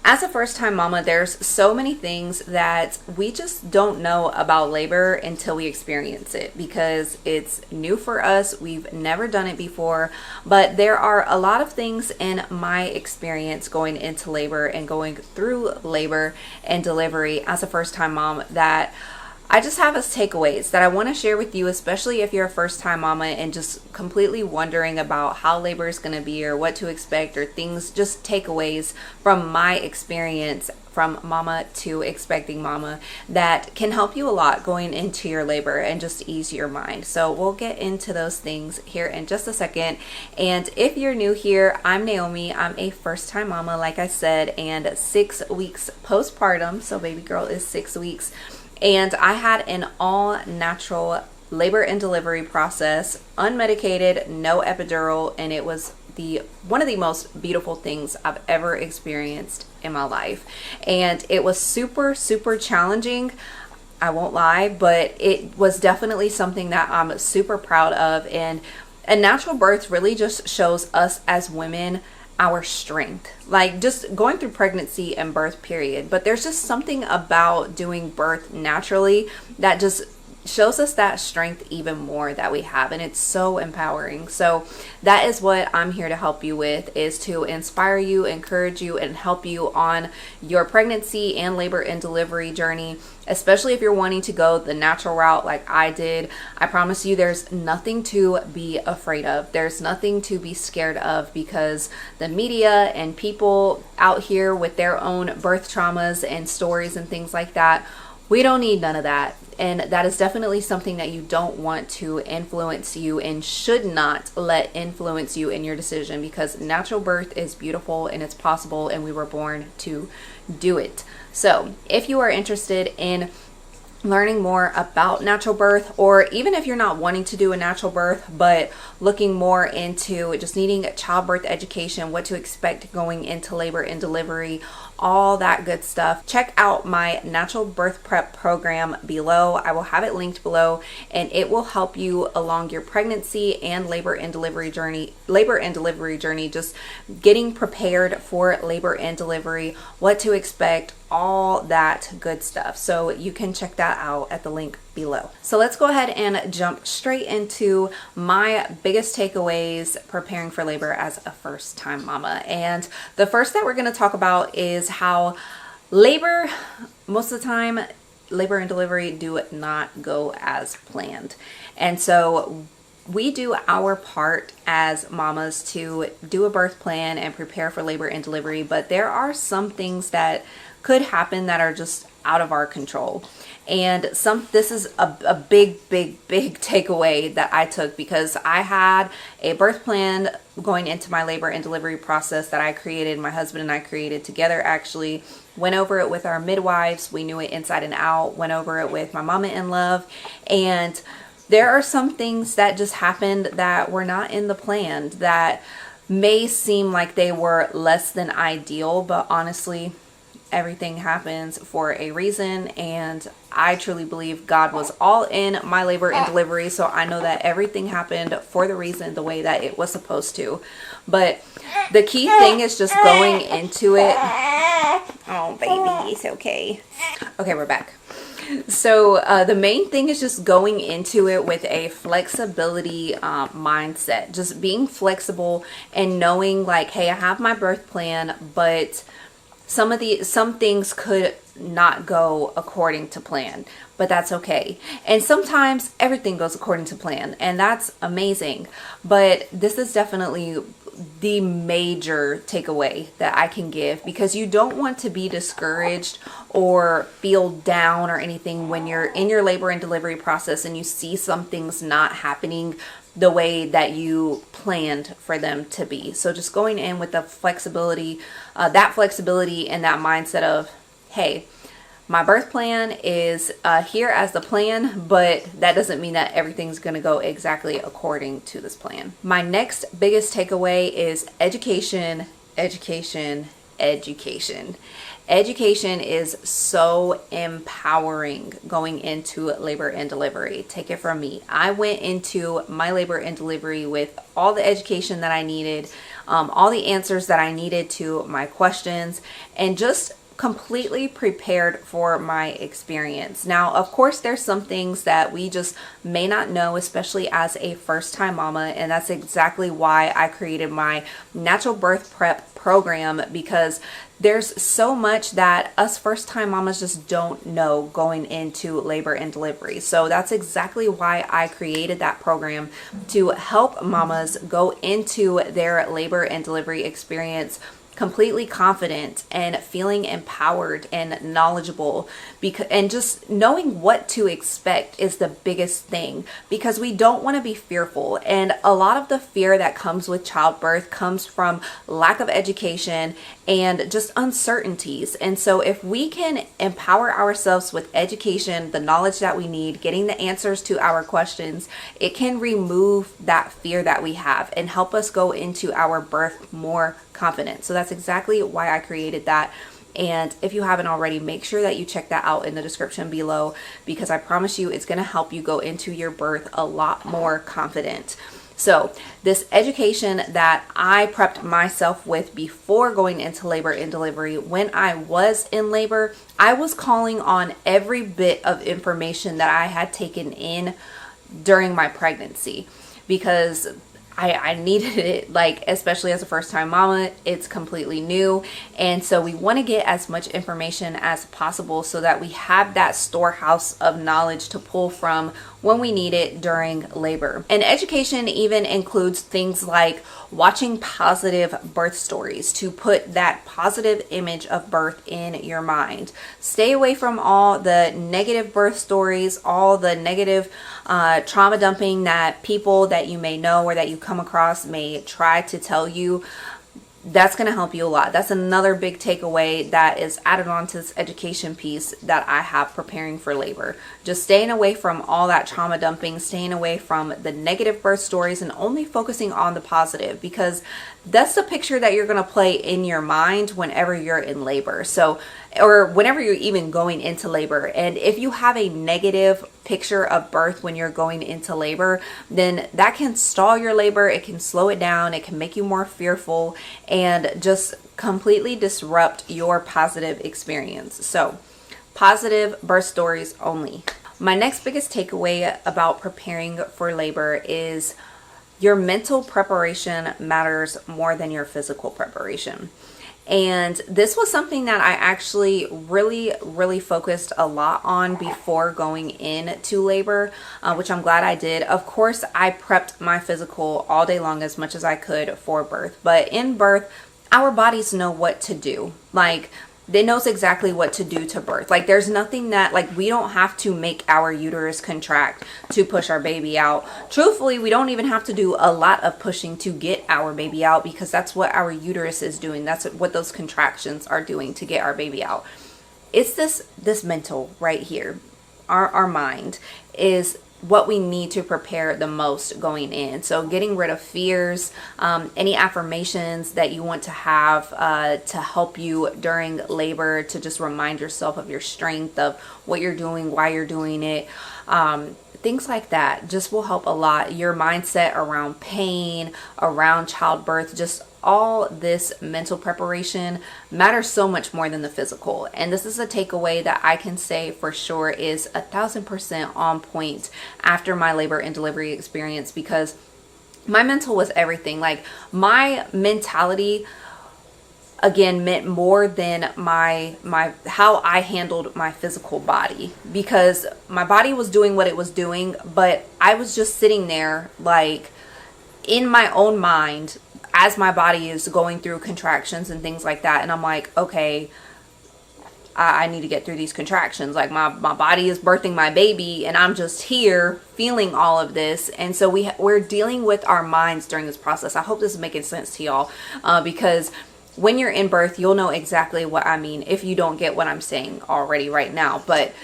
As a first time mama, there's so many things that we just don't know about labor until we experience it because it's new for us. We've never done it before, but there are a lot of things in my experience going into labor and going through labor and delivery as a first time mom that I just have as takeaways that I want to share with you, especially if you're a first time mama and just completely wondering about how labor is going to be or what to expect or things, just takeaways from my experience from mama to expecting mama that can help you a lot going into your labor and just ease your mind. So we'll get into those things here in just a second. And if you're new here, I'm Naomi. I'm a first time mama, like I said, and 6 weeks postpartum. So baby girl is 6 weeks. And I had an all natural labor and delivery process, unmedicated, no epidural, and it was one of the most beautiful things I've ever experienced in my life. And it was super, super challenging. I won't lie, but it was definitely something that I'm super proud of. And a natural birth really just shows us as women our strength, like just going through pregnancy and birth period, but there's just something about doing birth naturally that just shows us that strength even more that we have, and it's so empowering. So that is what I'm here to help you with, is to inspire you, encourage you, and help you on your pregnancy and labor and delivery journey, especially if you're wanting to go the natural route like I did. I promise you there's nothing to be afraid of. There's nothing to be scared of, because the media and people out here with their own birth traumas and stories and things like that, we don't need none of that. And that is definitely something that you don't want to influence you and should not let influence you in your decision, because natural birth is beautiful and it's possible, and we were born to do it. So if you are interested in learning more about natural birth, or even if you're not wanting to do a natural birth but looking more into just needing childbirth education, what to expect going into labor and delivery, all that good stuff, check out my natural birth prep program below. I will have it linked below, and it will help you along your pregnancy and labor and delivery journey, just getting prepared for labor and delivery, what to expect, all that good stuff. So you can check that out at the link below. So let's go ahead and jump straight into my biggest takeaways preparing for labor as a first time mama. And the first that we're going to talk about is how labor, most of the time, labor and delivery do not go as planned. And so we do our part as mamas to do a birth plan and prepare for labor and delivery, but there are some things that could happen that are just out of our control. And this is a big takeaway that I took, because I had a birth plan going into my labor and delivery process that I created, my husband and I created together actually. Went over it with our midwives. We knew it inside and out. Went over it with my mama in love. And there are some things that just happened that were not in the plan, that may seem like they were less than ideal, but honestly, everything happens for a reason, and I truly believe God was all in my labor and delivery, so I know that everything happened for the reason, the way that it was supposed to. But the key thing is just going into it. Oh baby, it's okay. Okay, we're back. So the main thing is just going into it with a flexibility mindset, just being flexible and knowing like, hey, I have my birth plan, but some things could not go according to plan, but that's okay. And sometimes everything goes according to plan, and that's amazing. But this is definitely the major takeaway that I can give, because you don't want to be discouraged or feel down or anything when you're in your labor and delivery process and you see some things not happening the way that you planned for them to be. So just going in with the flexibility, and that mindset of, hey, my birth plan is here as the plan, but that doesn't mean that everything's going to go exactly according to this plan. My next biggest takeaway is education, education, education. Education is so empowering going into labor and delivery. Take it from me. I went into my labor and delivery with all the education that I needed, all the answers that I needed to my questions, and just completely prepared for my experience. Now, of course, there's some things that we just may not know, especially as a first-time mama, and that's exactly why I created my natural birth prep program, because there's so much that us first-time mamas just don't know going into labor and delivery. So that's exactly why I created that program, to help mamas go into their labor and delivery experience completely confident and feeling empowered and knowledgeable, and just knowing what to expect is the biggest thing, because we don't want to be fearful. And a lot of the fear that comes with childbirth comes from lack of education and just uncertainties. And so if we can empower ourselves with education, the knowledge that we need, getting the answers to our questions, it can remove that fear that we have and help us go into our birth more confident. So that's exactly why I created that. And if you haven't already, make sure that you check that out in the description below, because I promise you it's going to help you go into your birth a lot more confident. So this education that I prepped myself with before going into labor and delivery, when I was in labor, I was calling on every bit of information that I had taken in during my pregnancy, because I needed it, like, especially as a first-time mama, it's completely new. And so we want to get as much information as possible so that we have that storehouse of knowledge to pull from when we need it during labor. And education even includes things like watching positive birth stories to put that positive image of birth in your mind. Stay away from all the negative birth stories, all the negative trauma dumping that people that you may know or that you come across may try to tell you. That's going to help you a lot. That's another big takeaway that is added on to this education piece that I have preparing for labor. Just staying away from all that trauma dumping, staying away from the negative birth stories, and only focusing on the positive, because that's the picture that you're going to play in your mind whenever you're in labor. So, or whenever you're even going into labor. And if you have a negative picture of birth when you're going into labor, then that can stall your labor. It can slow it down. It can make you more fearful and just completely disrupt your positive experience. So, positive birth stories only. My next biggest takeaway about preparing for labor is your mental preparation matters more than your physical preparation. And this was something that I actually really focused a lot on before going into labor, which I'm glad I did. Of course, I prepped my physical all day long as much as I could for birth. But in birth, our bodies know what to do. Like, they knows exactly what to do to birth. Like, there's nothing that, like, we don't have to make our uterus contract to push our baby out. Truthfully, we don't even have to do a lot of pushing to get our baby out, because that's what our uterus is doing. That's what those contractions are doing to get our baby out. It's this mental right here. Our mind is what we need to prepare the most going in. So getting rid of fears, any affirmations that you want to have to help you during labor, to just remind yourself of your strength, of what you're doing, why you're doing it. Things like that just will help a lot. Your mindset around pain, around childbirth, just all this mental preparation matters so much more than the physical. And this is a takeaway that I can say for sure is 1000% on point after my labor and delivery experience, because my mental was everything. Like, my mentality again meant more than my how I handled my physical body, because my body was doing what it was doing, but I was just sitting there, like, in my own mind as my body is going through contractions and things like that. And I'm like, okay, I need to get through these contractions. Like, my body is birthing my baby and I'm just here feeling all of this. And so we're dealing with our minds during this process. I hope this is making sense to y'all, because when you're in birth, you'll know exactly what I mean if you don't get what I'm saying already right now. But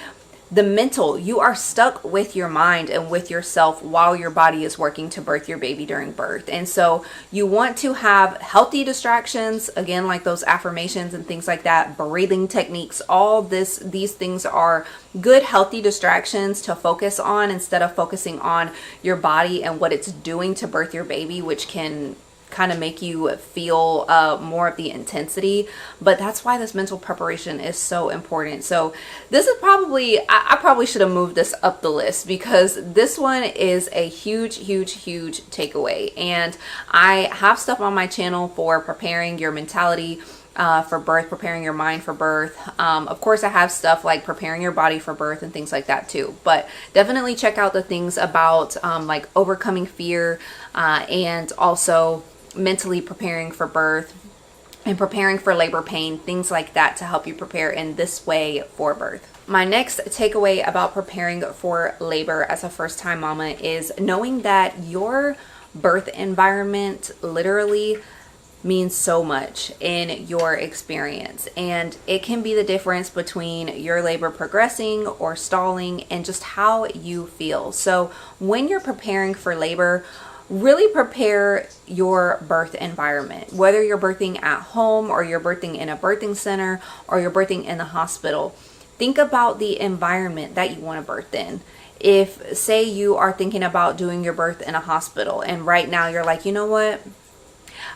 the mental, you are stuck with your mind and with yourself while your body is working to birth your baby during birth. And so you want to have healthy distractions, again, like those affirmations and things like that, breathing techniques, all these things are good, healthy distractions to focus on instead of focusing on your body and what it's doing to birth your baby, which can kind of make you feel more of the intensity. But that's why this mental preparation is so important. So this is probably, I probably should have moved this up the list, because this one is a huge takeaway. And I have stuff on my channel for preparing your mentality for birth, preparing your mind for birth. Of course, I have stuff like preparing your body for birth and things like that too. But definitely check out the things about like overcoming fear, and also mentally preparing for birth and preparing for labor pain, things like that, to help you prepare in this way for birth. My next takeaway about preparing for labor as a first-time mama is knowing that your birth environment literally means so much in your experience, and it can be the difference between your labor progressing or stalling and just how you feel. So when you're preparing for labor, really prepare your birth environment, whether you're birthing at home or you're birthing in a birthing center or you're birthing in the hospital. Think about the environment that you want to birth in. If, say, you are thinking about doing your birth in a hospital, and right now you're like, you know what,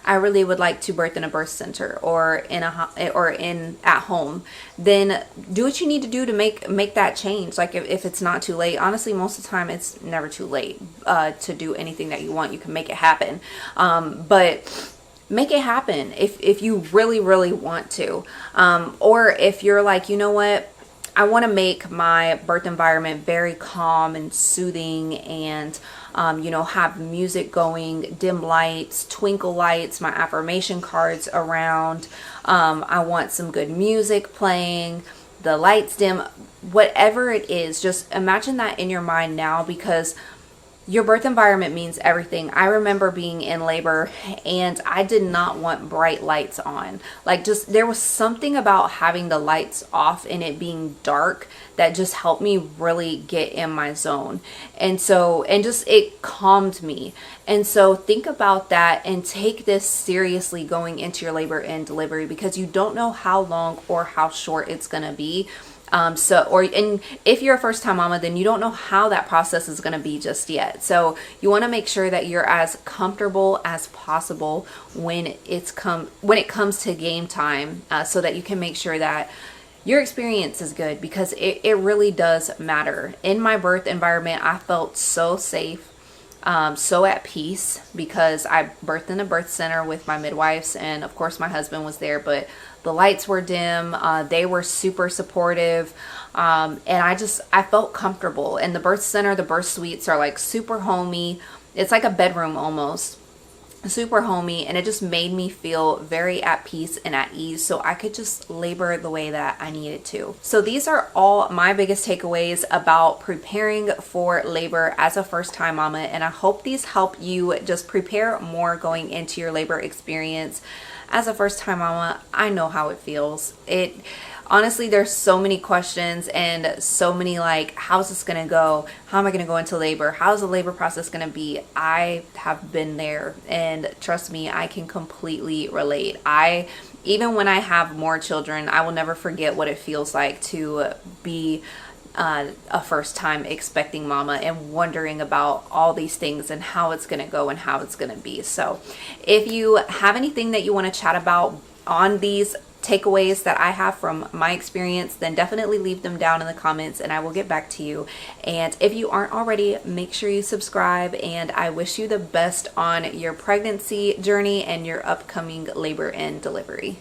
I really would like to birth in a birth center or in at home, then do what you need to do to make that change. Like if it's not too late. Honestly, most of the time it's never too late to do anything that you want. You can make it happen, but make it happen if you really want to, or if you're like, you know what, I want to make my birth environment very calm and soothing, and you know, have music going, dim lights, twinkle lights, my affirmation cards around. I want some good music playing, the lights dim, whatever it is. Just imagine that in your mind now, because your birth environment means everything. I remember being in labor and I did not want bright lights on. Like, just there was something about having the lights off and it being dark that just helped me really get in my zone. And so, and just it calmed me. And so think about that and take this seriously going into your labor and delivery, because you don't know how long or how short it's going to be. And if you're a first time mama, then you don't know how that process is going to be just yet. So you want to make sure that you're as comfortable as possible when it comes to game time, so that you can make sure that your experience is good, because it really does matter. In my birth environment, I felt so safe, so at peace, because I birthed in a birth center with my midwives, and of course my husband was there, but the lights were dim. They were super supportive. And I felt comfortable. And the birth center, the birth suites are like super homey. It's like a bedroom almost. Super homey, and it just made me feel very at peace and at ease, so I could just labor the way that I needed to. So these are all my biggest takeaways about preparing for labor as a first-time mama, and I hope these help you just prepare more going into your labor experience. As a first-time mama, I know how it feels. Honestly, there's so many questions and so many like, how's this gonna go? How am I gonna go into labor? How's the labor process gonna be? I have been there, and trust me, I can completely relate. Even when I have more children, I will never forget what it feels like to be a first time expecting mama and wondering about all these things and how it's gonna go and how it's gonna be. So if you have anything that you want to chat about on these takeaways that I have from my experience, then definitely leave them down in the comments and I will get back to you. And if you aren't already, make sure you subscribe, and I wish you the best on your pregnancy journey and your upcoming labor and delivery.